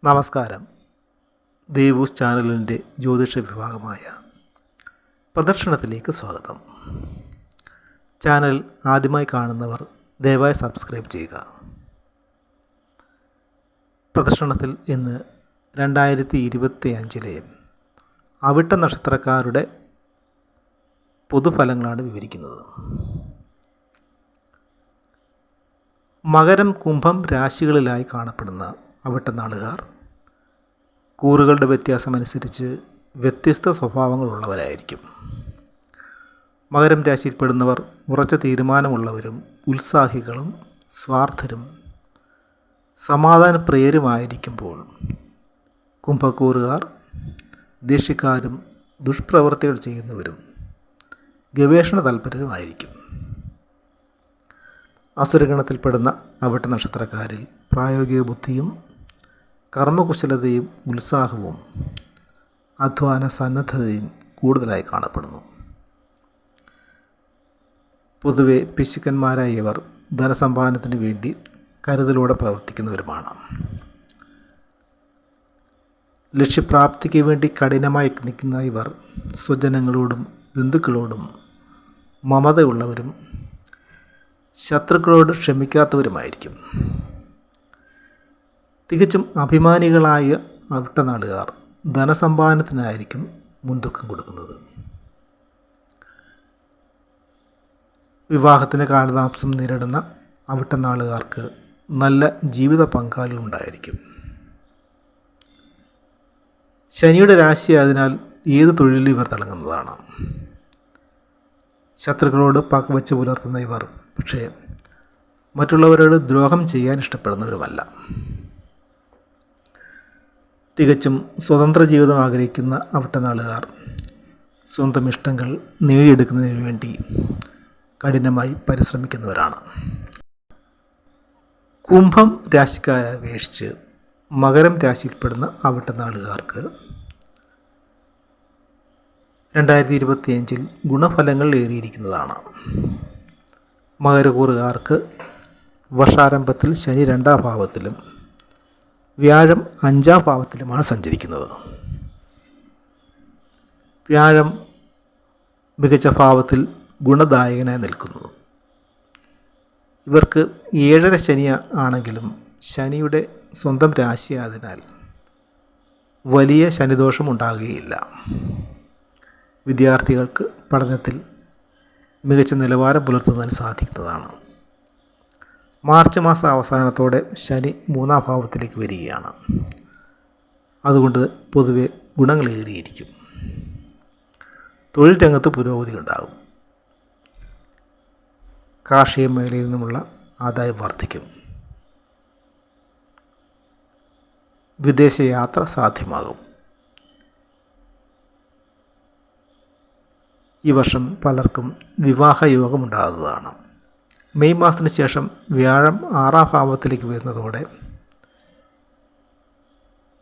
നമസ്കാരം. ദേവൂസ് ചാനലിൻ്റെ ജ്യോതിഷ വിഭാഗമായ പ്രദർശനത്തിലേക്ക് സ്വാഗതം. ചാനൽ ആദ്യമായി കാണുന്നവർ ദയവായി സബ്സ്ക്രൈബ് ചെയ്യുക. പ്രദർശനത്തിൽ ഇന്ന് 2025 അവിട്ട നക്ഷത്രക്കാരുടെ പൊതുഫലങ്ങളാണ് വിവരിക്കുന്നത്. മകരം, കുംഭം രാശികളിലായി കാണപ്പെടുന്ന അവിട്ടനാളുകാർ കൂറുകളുടെ വ്യത്യാസമനുസരിച്ച് വ്യത്യസ്ത സ്വഭാവങ്ങളുള്ളവരായിരിക്കും. മകരം രാശിയിൽപ്പെടുന്നവർ ഉറച്ച തീരുമാനമുള്ളവരും ഉത്സാഹികളും സ്വാർത്ഥരും സമാധാനപ്രിയരുമായിരിക്കുമ്പോൾ കുംഭക്കൂറുകാർ ദേഷ്യക്കാരും ദുഷ്പ്രവൃത്തികൾ ചെയ്യുന്നവരും ഗവേഷണ തൽപരരുമായിരിക്കും. അസുരഗണത്തിൽപ്പെടുന്ന അവിട്ട നക്ഷത്രക്കാരിൽ പ്രായോഗിക ബുദ്ധിയും കർമ്മകുശലതയും ഉത്സാഹവും അധ്വാന സന്നദ്ധതയും കൂടുതലായി കാണപ്പെടുന്നു. പൊതുവെ പിശുക്കന്മാരായ ഇവർ ധനസമ്പാദനത്തിന് വേണ്ടി കരുതലോടെ പ്രവർത്തിക്കുന്നവരുമാണ്. ലക്ഷ്യപ്രാപ്തിക്ക് വേണ്ടി കഠിനമായി യത്നിക്കുന്ന ഇവർ സ്വജനങ്ങളോടും ബന്ധുക്കളോടും മമതയുള്ളവരും ശത്രുക്കളോട് ക്ഷമിക്കാത്തവരുമായിരിക്കും. തികച്ചും അഭിമാനികളായ അവിട്ടനാളുകാർ ധനസമ്പാദനത്തിനായിരിക്കും മുൻതൂക്കം കൊടുക്കുന്നത്. വിവാഹത്തിന് കാലതാമസം നേരിടുന്ന അവിട്ടനാളുകാർക്ക് നല്ല ജീവിത പങ്കാളികളുണ്ടായിരിക്കും. ശനിയുടെ രാശി ആയതിനാൽ ഏത് തൊഴിലിലും ഇവർ തിളങ്ങുന്നതാണ്. ശത്രുക്കളോട് പകവച്ച് പുലർത്തുന്ന ഇവർ പക്ഷേ മറ്റുള്ളവരോട് ദ്രോഹം ചെയ്യാൻ ഇഷ്ടപ്പെടുന്നവരുമല്ല. തികച്ചും സ്വതന്ത്ര ജീവിതം ആഗ്രഹിക്കുന്ന അവിട്ടനാളുകാർ സ്വന്തം ഇഷ്ടങ്ങൾ നേടിയെടുക്കുന്നതിന് വേണ്ടി കഠിനമായി പരിശ്രമിക്കുന്നവരാണ്. കുംഭം രാശിക്കാരെ അപേക്ഷിച്ച് മകരം രാശിയിൽപ്പെടുന്ന അവിട്ടനാളുകാർക്ക് 2025 ഗുണഫലങ്ങൾ ഏറിയിരിക്കുന്നതാണ്. മകരക്കൂറുകാർക്ക് വർഷാരംഭത്തിൽ ശനി 2ാം ഭാവത്തിലും വ്യാഴം 5ാം ഭാവത്തിലുമാണ് സഞ്ചരിക്കുന്നത്. വ്യാഴം മികച്ച ഭാവത്തിൽ ഗുണദായകനായി നിൽക്കുന്നു. ഇവർക്ക് 7ാം ശനി ആണെങ്കിലും ശനിയുടെ സ്വന്തം രാശിയായതിനാൽ വലിയ ശനിദോഷം ഉണ്ടാകുകയില്ല. വിദ്യാർത്ഥികൾക്ക് പഠനത്തിൽ മികച്ച നിലവാരം പുലർത്തുന്നതിന് സാധിക്കുന്നതാണ്. മാർച്ച് മാസ അവസാനത്തോടെ ശനി 3ാം ഭാവത്തിലേക്ക് വരികയാണ്. അതുകൊണ്ട് പൊതുവെ ഗുണങ്ങളേറിയിരിക്കും. തൊഴിൽ രംഗത്ത് പുരോഗതി ഉണ്ടാകും. കാർഷിക മേഖലയിൽ നിന്നുമുള്ള ആദായം വർദ്ധിക്കും. വിദേശയാത്ര സാധ്യമാകും. ഈ വർഷം പലർക്കും വിവാഹയോഗമുണ്ടാകുന്നതാണ്. മെയ് മാസത്തിന് ശേഷം വ്യാഴം 6ാം ഭാവത്തിലേക്ക് വരുന്നതോടെ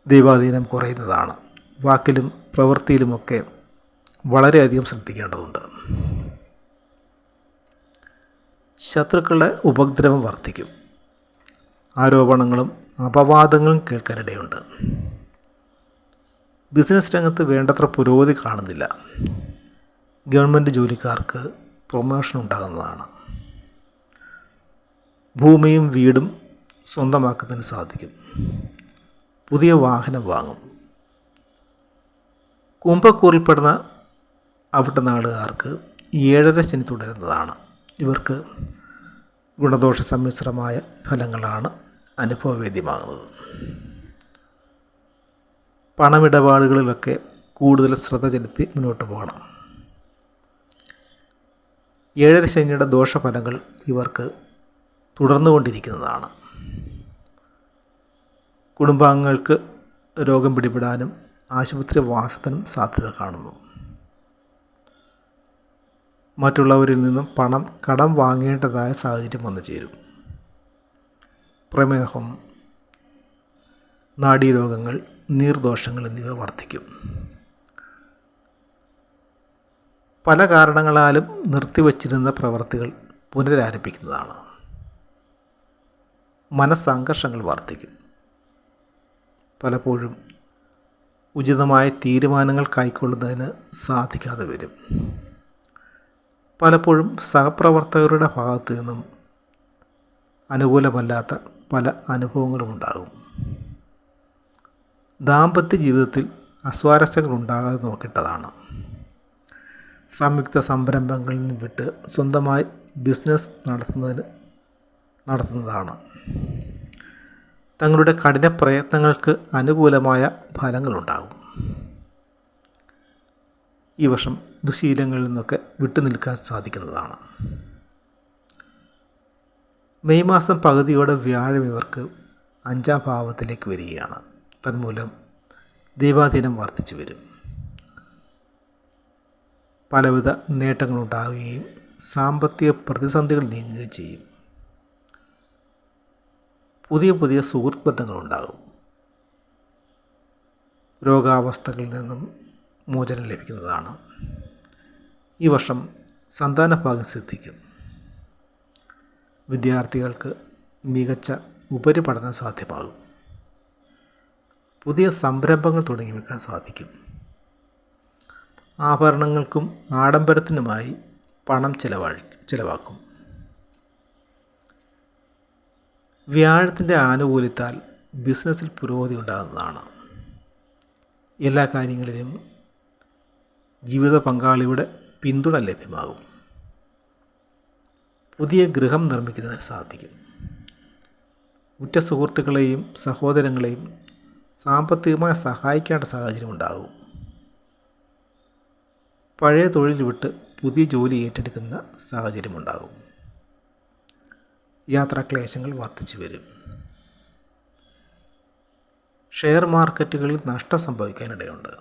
ദൈവാധീനം കുറയുന്നതാണ്. വാക്കിലും പ്രവൃത്തിയിലുമൊക്കെ വളരെയധികം ശ്രദ്ധിക്കേണ്ടതുണ്ട്. ശത്രുക്കളുടെ ഉപദ്രവം വർദ്ധിക്കും. ആരോപണങ്ങളും അപവാദങ്ങളും കേൾക്കാനിടയുണ്ട്. ബിസിനസ് രംഗത്ത് വേണ്ടത്ര പുരോഗതി കാണുന്നില്ല. ഗവൺമെൻറ് ജോലിക്കാർക്ക് പ്രൊമോഷൻ ഉണ്ടാകുന്നതാണ്. ഭൂമിയും വീടും സ്വന്തമാക്കുന്നതിന് സാധിക്കും. പുതിയ വാഹനം വാങ്ങും. കുംഭക്കൂറിൽപ്പെടുന്ന അവിട്ടനാളുകാർക്ക് 7ാം ശനി തുടരുന്നതാണ്. ഇവർക്ക് ഗുണദോഷ സമ്മിശ്രമായ ഫലങ്ങളാണ് അനുഭവവേദ്യമാകുന്നത്. പണമിടപാടുകളിലൊക്കെ കൂടുതൽ ശ്രദ്ധ ചെലുത്തി മുന്നോട്ട് പോകണം. 7ാം ശനിയുടെ ദോഷഫലങ്ങൾ ഇവർക്ക് തുടർന്നുകൊണ്ടിരിക്കുന്നതാണ്. കുടുംബാംഗങ്ങൾക്ക് രോഗം പിടിപെടാനും ആശുപത്രി വാസത്തിനും സാധ്യത കാണുന്നു. മറ്റുള്ളവരിൽ നിന്നും പണം കടം വാങ്ങേണ്ടതായ സാഹചര്യം വന്നു ചേരും. പ്രമേഹം, നാഡീരോഗങ്ങൾ, നീർദോഷങ്ങൾ എന്നിവ വർദ്ധിക്കും. പല കാരണങ്ങളാലും നിർത്തിവച്ചിരുന്ന പ്രവർത്തികൾ പുനരാരംഭിക്കുന്നതാണ്. മനസ്സംഘർഷങ്ങൾ വർദ്ധിക്കും. പലപ്പോഴും ഉചിതമായ തീരുമാനങ്ങൾ കൈക്കൊള്ളുന്നതിന് സാധിക്കാതെ വരും. പലപ്പോഴും സഹപ്രവർത്തകരുടെ ഭാഗത്തു നിന്നും അനുകൂലമല്ലാത്ത പല അനുഭവങ്ങളും ഉണ്ടാകും. ദാമ്പത്യ ജീവിതത്തിൽ അസ്വാരസ്യങ്ങൾ ഉണ്ടാകാതെ നോക്കേണ്ടതാണ്. സംയുക്ത സംരംഭങ്ങളിൽ നിന്ന് വിട്ട് സ്വന്തമായി ബിസിനസ് നടത്തുന്നതാണ്. തങ്ങളുടെ കഠിന പ്രയത്നങ്ങൾക്ക് അനുകൂലമായ ഫലങ്ങളുണ്ടാകും. ഈ വർഷം ദുശീലങ്ങളിൽ നിന്നൊക്കെ വിട്ടുനിൽക്കാൻ സാധിക്കുന്നതാണ്. മെയ് മാസം പകുതിയോടെ വ്യാഴം ഇവർക്ക് 5ാം ഭാവത്തിലേക്ക് വരികയാണ്. തന്മൂലം ദൈവാധീനം വർദ്ധിച്ചു വരും. പലവിധ നേട്ടങ്ങളുണ്ടാകുകയും സാമ്പത്തിക പ്രതിസന്ധികൾ നീങ്ങുകയും ചെയ്യും. പുതിയ സുഹൃത്ത് ബന്ധങ്ങളുണ്ടാകും. രോഗാവസ്ഥകളിൽ നിന്നും മോചനം ലഭിക്കുന്നതാണ്. ഈ വർഷം സന്താനഭാഗ്യം സിദ്ധിക്കും. വിദ്യാർത്ഥികൾക്ക് മികച്ച ഉപരിപഠനം സാധ്യമാകും. പുതിയ സംരംഭങ്ങൾ തുടങ്ങി വയ്ക്കാൻ സാധിക്കും. ആഭരണങ്ങൾക്കും ആഡംബരത്തിനുമായി പണം ചിലവാക്കും. വ്യാഴത്തിൻ്റെ ആനുകൂല്യത്താൽ ബിസിനസ്സിൽ പുരോഗതി ഉണ്ടാകുന്നതാണ്. എല്ലാ കാര്യങ്ങളിലും ജീവിത പങ്കാളിയുടെ പിന്തുണ ലഭ്യമാകും. പുതിയ ഗൃഹം നിർമ്മിക്കുന്നതിന് സാധിക്കും. ഉറ്റ സുഹൃത്തുക്കളെയും സഹോദരങ്ങളെയും സാമ്പത്തികമായി സഹായിക്കേണ്ട സാഹചര്യം ഉണ്ടാകും. പഴയ തൊഴിൽ വിട്ട് പുതിയ ജോലി ഏറ്റെടുക്കുന്ന സാഹചര്യമുണ്ടാകും. യാത്രാക്ലേശങ്ങൾ വർദ്ധിച്ചു വരും. ഷെയർ മാർക്കറ്റുകളിൽ നഷ്ടം സംഭവിക്കാനിടയുണ്ട്.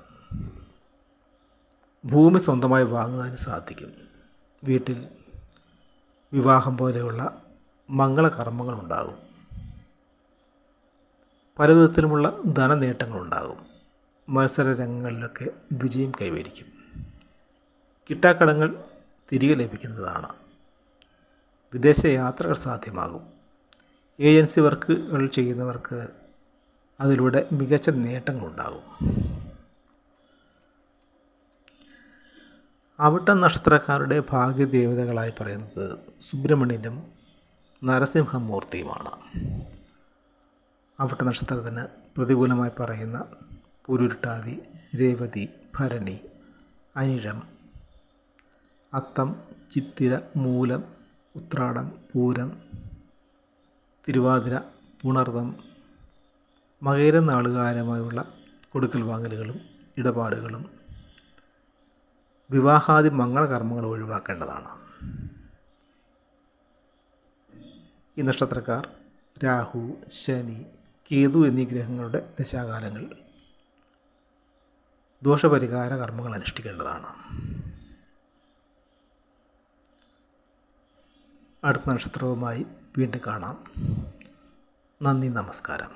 ഭൂമി സ്വന്തമായി വാങ്ങുന്നതിന് സാധിക്കും. വീട്ടിൽ വിവാഹം പോലെയുള്ള മംഗളകർമ്മങ്ങളുണ്ടാകും. പലവിധത്തിലുമുള്ള ധനനേട്ടങ്ങളുണ്ടാകും. മത്സര രംഗങ്ങളിലൊക്കെ വിജയം കൈവരിക്കും. കിട്ടാക്കടങ്ങൾ തിരികെ ലഭിക്കുന്നതാണ്. വിദേശ യാത്രകൾ സാധ്യമാകും. ഏജൻസി വർക്കുകൾ ചെയ്യുന്നവർക്ക് അതിലൂടെ മികച്ച നേട്ടങ്ങളുണ്ടാകും. അവിട്ടം നക്ഷത്രക്കാരുടെ ഭാഗ്യദേവതകളായി പറയുന്നത് സുബ്രഹ്മണ്യനും നരസിംഹമൂർത്തിയുമാണ്. അവിട്ട നക്ഷത്രത്തിന് പ്രതികൂലമായി പറയുന്ന പൂരുരുട്ടാതി, രേവതി, ഭരണി, അനിഴം, അത്തം, ചിത്തിര, മൂലം, ഉത്രാടം, പൂരം, തിരുവാതിര, പുണർതം, മകയിര നാളുകാരുമായുള്ള കൊടുക്കൽ വാങ്ങലുകളും ഇടപാടുകളും വിവാഹാദി മംഗളകർമ്മങ്ങൾ ഒഴിവാക്കേണ്ടതാണ്. ഈ നക്ഷത്രക്കാർ രാഹു, ശനി, കേതു എന്നീ ഗ്രഹങ്ങളുടെ ദശാകാലങ്ങൾ ദോഷപരിഹാര കർമ്മങ്ങൾ അനുഷ്ഠിക്കേണ്ടതാണ്. അടുത്ത നക്ഷത്രവുമായി വീണ്ടും കാണാം. നന്ദി, നമസ്കാരം.